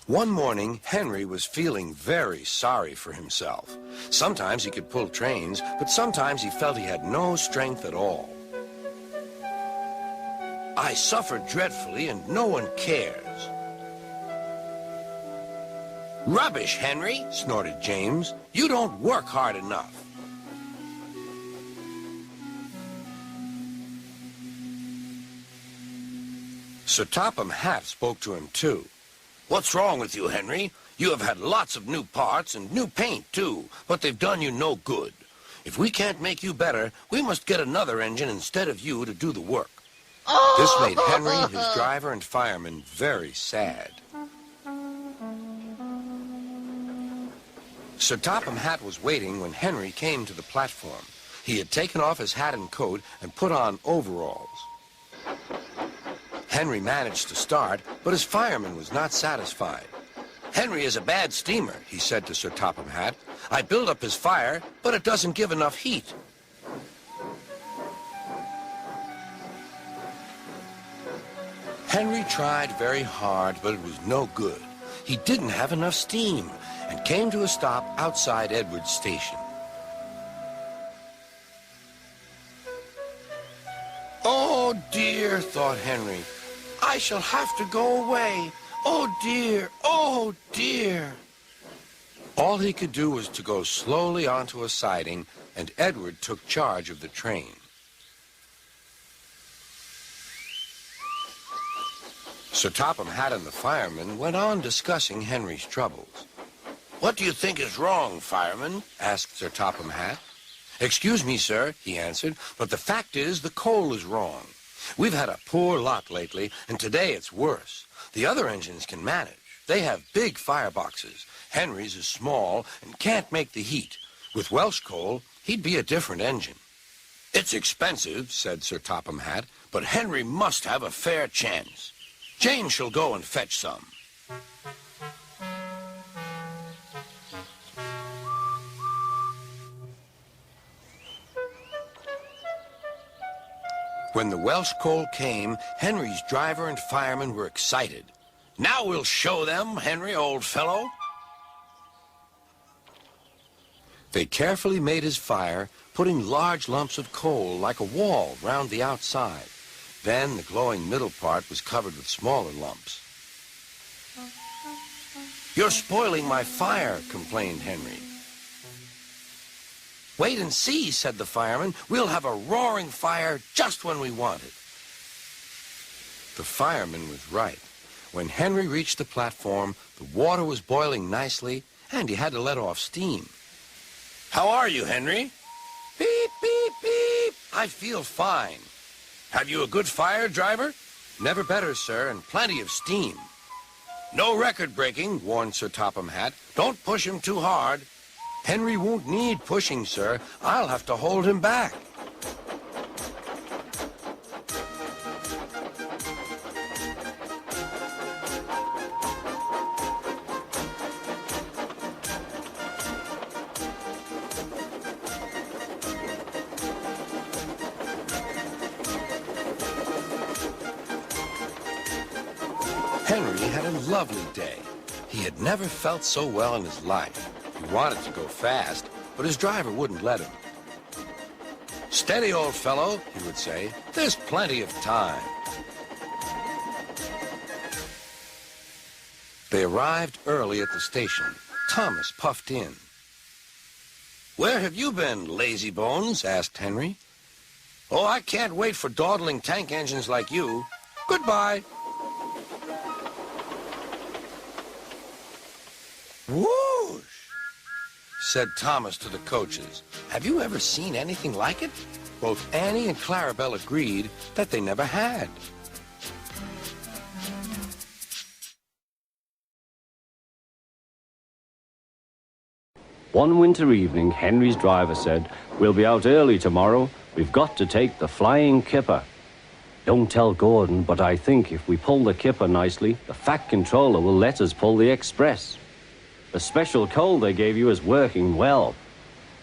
One morning, Henry was feeling very sorry for himself. Sometimes he could pull trains, but sometimes he felt he had no strength at all. I suffer dreadfully and no one cares. Rubbish, Henry, snorted James. You don't work hard enough. Sir Topham Hatt spoke to him too. What's wrong with you, Henry? You have had lots of new parts and new paint too, but they've done you no good. If we can't make you better, we must get another engine instead of you to do the work. This made Henry, his driver, and fireman very sad. Sir Topham Hatt was waiting when Henry came to the platform. He had taken off his hat and coat and put on overalls. Henry managed to start, but his fireman was not satisfied. Henry is a bad steamer, he said to Sir Topham Hatt. I build up his fire, but it doesn't give enough heat. Henry tried very hard, but it was no good. He didn't have enough steam and came to a stop outside Edward's station. Oh dear, thought Henry. I shall have to go away. Oh dear, oh dear. All he could do was to go slowly onto a siding, and Edward took charge of the train. Sir Topham Hatt and the fireman went on discussing Henry's troubles. What do you think is wrong, fireman? Asked Sir Topham Hatt. Excuse me, sir, he answered, but the fact is the coal is wrong. We've had a poor lot lately, and today it's worse. The other engines can manage. They have big fireboxes. Henry's is small and can't make the heat. With Welsh coal, he'd be a different engine. It's expensive, said Sir Topham Hatt, but Henry must have a fair chance. Jane shall go and fetch some. When the Welsh coal came, Henry's driver and fireman were excited. Now we'll show them, Henry, old fellow. They carefully made his fire, putting large lumps of coal like a wall round the outside. Then the glowing middle part was covered with smaller lumps. You're spoiling my fire, complained Henry. Wait and see, said the fireman. We'll have a roaring fire just when we want it. The fireman was right. When Henry reached the platform, the water was boiling nicely, and he had to let off steam. How are you, Henry? Beep, beep, beep. I feel fine. Have you a good fire, driver? Never better, sir, and plenty of steam. No record breaking, warned Sir Topham Hatt. Don't push him too hard. Henry won't need pushing, sir. I'll have to hold him back. Henry had a lovely day. He had never felt so well in his life. He wanted to go fast, but his driver wouldn't let him. Steady, old fellow, he would say. There's plenty of time. They arrived early at the station. Thomas puffed in. Where have you been, lazy bones? Asked Henry. Oh, I can't wait for dawdling tank engines like you. Goodbye. Whoosh, said Thomas to the coaches. Have you ever seen anything like it? Both Annie and Clarabelle agreed that they never had. One winter evening, Henry's driver said, "We'll be out early tomorrow. We've got to take the flying Kipper." "Don't tell Gordon, but I think if we pull the Kipper nicely, the Fat Controller will let us pull the Express. The special coal they gave you is working well."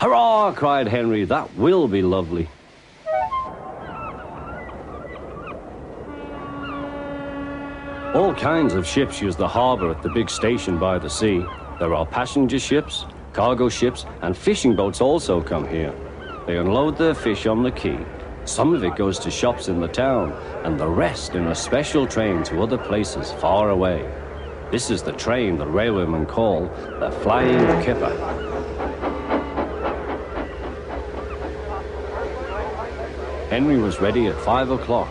"Hurrah!" cried Henry. "That will be lovely." All kinds of ships use the harbor at the big station by the sea. There are passenger ships, cargo ships, and fishing boats also come here. They unload their fish on the quay. Some of it goes to shops in the town, and the rest in a special train to other places far away. This is the train the railwaymen call the Flying Kipper. Henry was ready at 5 o'clock.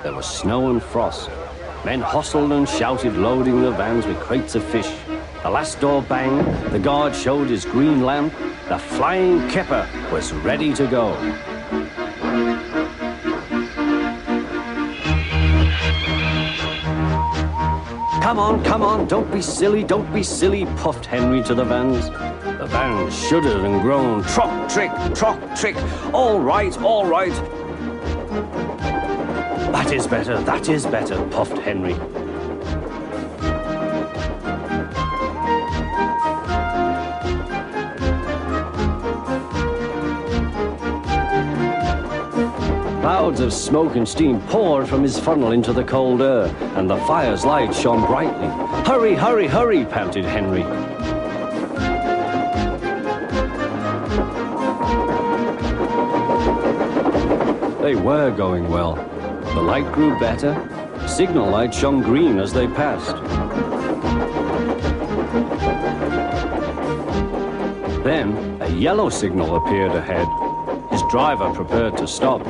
There was snow and frost. Men hustled and shouted, loading the vans with crates of fish. The last door banged, the guard showed his green lamp. The Flying Kipper was ready to go. Come on, don't be silly, puffed Henry to the vans. The vans shuddered and groaned, trock, trick, all right. That is better, puffed Henry. Clouds of smoke and steam poured from his funnel into the cold air, and the fire's light shone brightly. Hurry, panted Henry. They were going well. The light grew better. Signal light shone green as they passed. Then a yellow signal appeared ahead. His driver prepared to stop,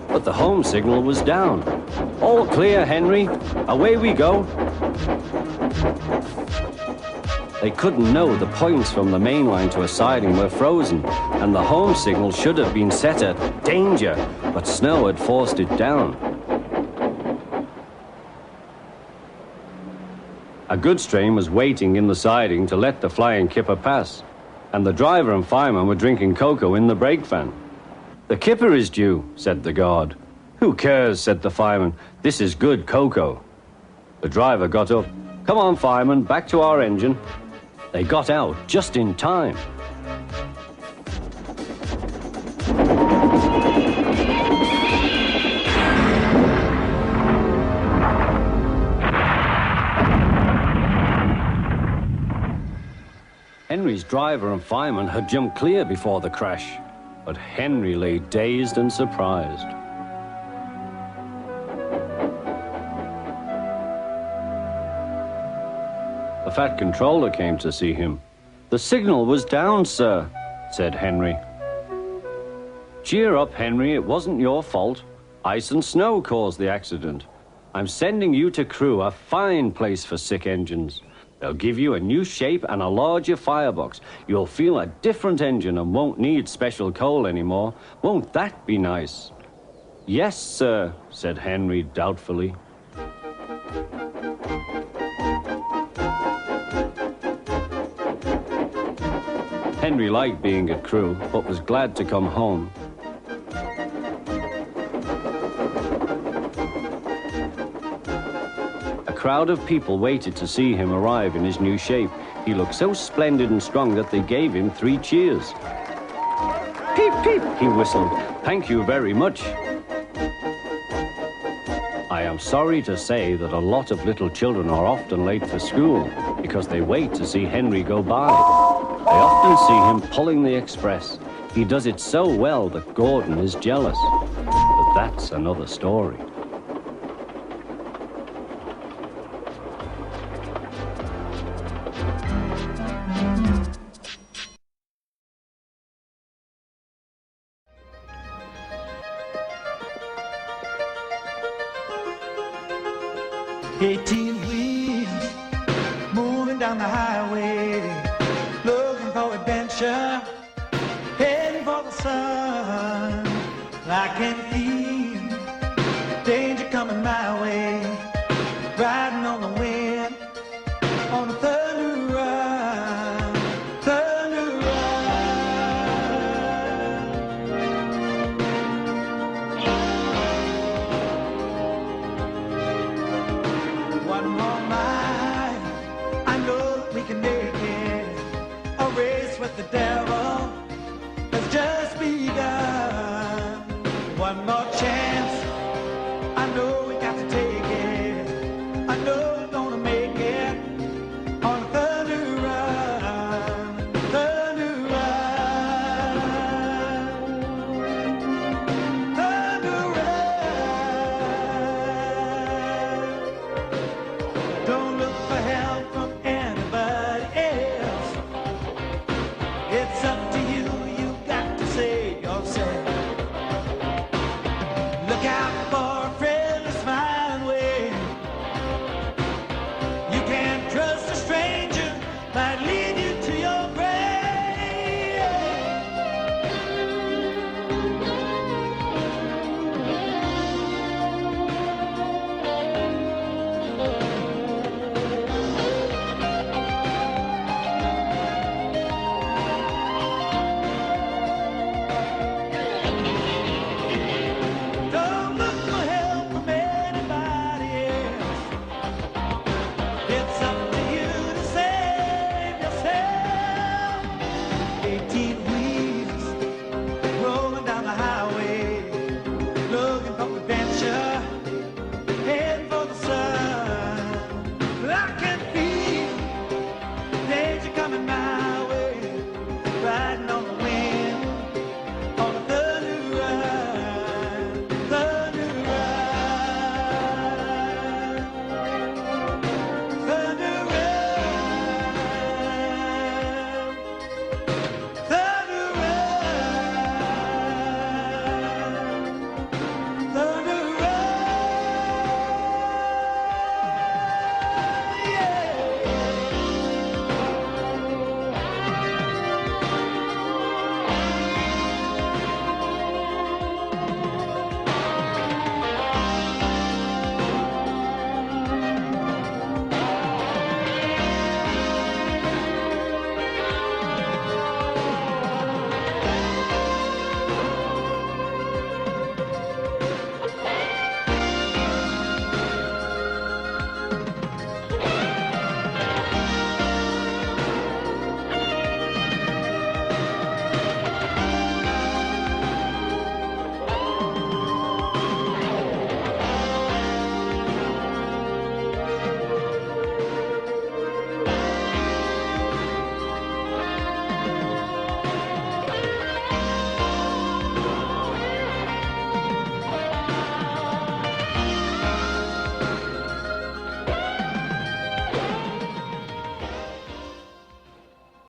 but the home signal was down. All clear, Henry. Away we go. They couldn't know the points from the main line to a siding were frozen, and the home signal should have been set at danger, but snow had forced it down. A goods train was waiting in the siding to let the Flying Kipper pass, and the driver and fireman were drinking cocoa in the brake van. The Kipper is due, said the guard. Who cares, said the fireman. This is good cocoa. The driver got up. Come on, fireman, back to our engine. They got out just in time. Henry's driver and fireman had jumped clear before the crash, but Henry lay dazed and surprised. The fat controller came to see him. The signal was down, sir, said Henry. Cheer up, Henry, it wasn't your fault. Ice and snow caused the accident. I'm sending you to Crewe, a fine place for sick engines. They'll give you a new shape and a larger firebox. You'll feel a different engine and won't need special coal anymore. Won't that be nice? Yes, sir, said Henry doubtfully. Henry liked being at Crewe, but was glad to come home. A crowd of people waited to see him arrive in his new shape. He looked so splendid and strong that they gave him 3 cheers. Peep, peep, he whistled. Thank you very much. I am sorry to say that a lot of little children are often late for school because they wait to see Henry go by. They often see him pulling the express. He does it so well that Gordon is jealous. But that's another story. Eighteen wheels moving down the highway, looking for adventure, heading for the sun. I can feel danger coming my way, riding on the wind, on the thunder ride, thunder ride. One more mile, I know that we can make it, a race with the devil.